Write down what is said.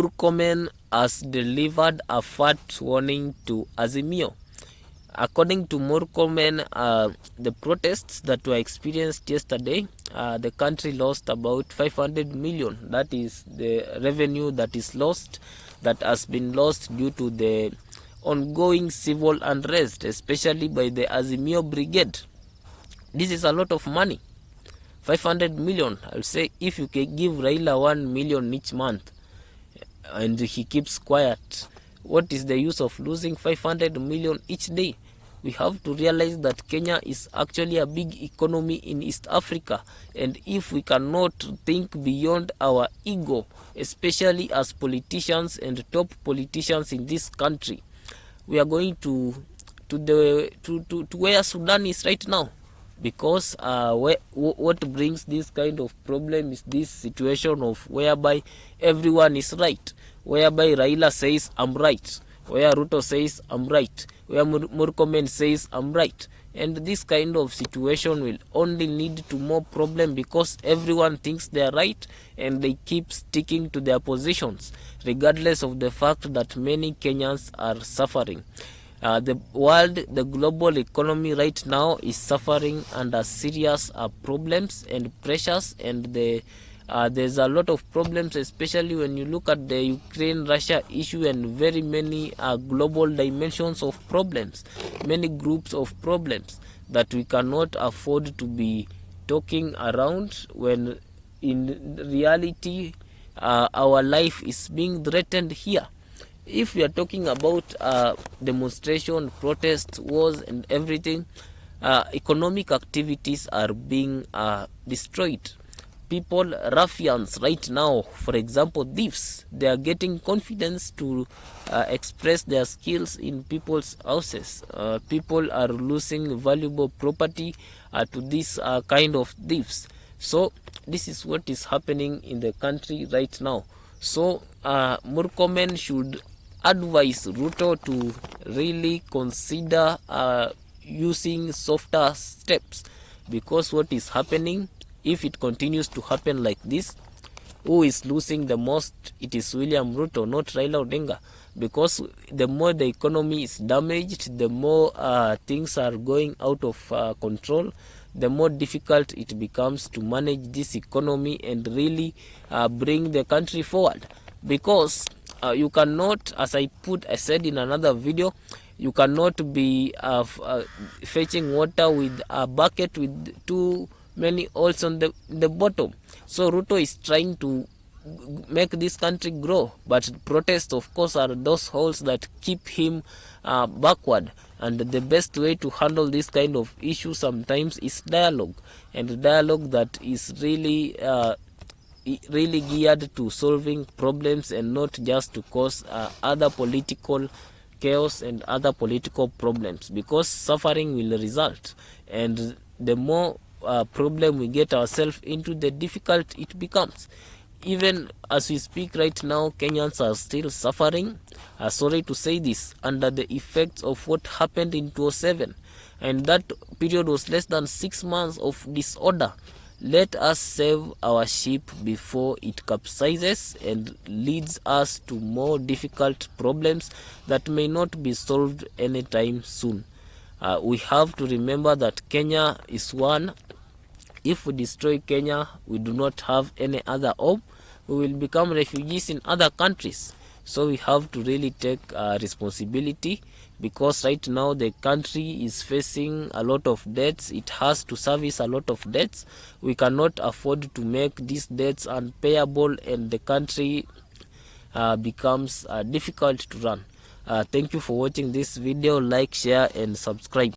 Murkomen has delivered a fat warning to Azimio. According to Murkomen, the protests that were experienced yesterday, the country lost about 500 million. That is the revenue that is lost, that has been lost due to the ongoing civil unrest, especially by the Azimio brigade. This is a lot of money. 500 million. I'll say if you can give Raila 1 million each month and he keeps quiet, what is the use of losing 500 million each day? We have to realize that Kenya is actually a big economy in East Africa, and if we cannot think beyond our ego, especially as politicians and top politicians in this country, we are going to where Sudan is right now. Because what brings this kind of problem is this situation of whereby everyone is right, whereby Raila says I'm right, where Ruto says I'm right, where Murkomen says I'm right. And this kind of situation will only lead to more problem, because everyone thinks they are right and they keep sticking to their positions, regardless of the fact that many Kenyans are suffering. The global economy right now is suffering under serious problems and pressures, and there's a lot of problems, especially when you look at the Ukraine-Russia issue, and very many global dimensions of problems, many groups of problems that we cannot afford to be talking around, when in reality our life is being threatened here. If we are talking about demonstration, protests, wars and everything, economic activities are being destroyed. People, ruffians right now, for example thieves, they are getting confidence to express their skills in people's houses. People are losing valuable property to this kind of thieves. So this is what is happening in the country right now. So Murkomen should advise Ruto to really consider using softer steps, because what is happening, if it continues to happen like this, who is losing the most? It is William Ruto, not Raila Odinga, because the more the economy is damaged, the more things are going out of control, the more difficult it becomes to manage this economy and really bring the country forward. Because you cannot, as I said in another video, you cannot be fetching water with a bucket with too many holes on the bottom. So Ruto is trying to make this country grow, but protests, of course, are those holes that keep him backward. And the best way to handle this kind of issue sometimes is dialogue, and dialogue that is really geared to solving problems, and not just to cause other political chaos and other political problems, because suffering will result, and the more problem we get ourselves into, the difficult it becomes. Even as we speak right now, Kenyans are still suffering, sorry to say this, under the effects of what happened in 2007, and that period was less than 6 months of disorder. Let us save our ship before it capsizes and leads us to more difficult problems that may not be solved anytime soon. We have to remember that Kenya is one. If we destroy Kenya, we do not have any other hope. We will become refugees in other countries. So we have to really take responsibility, because right now the country is facing a lot of debts. It has to service a lot of debts. We cannot afford to make these debts unpayable, and the country becomes difficult to run. Thank you for watching this video. Like, share and subscribe.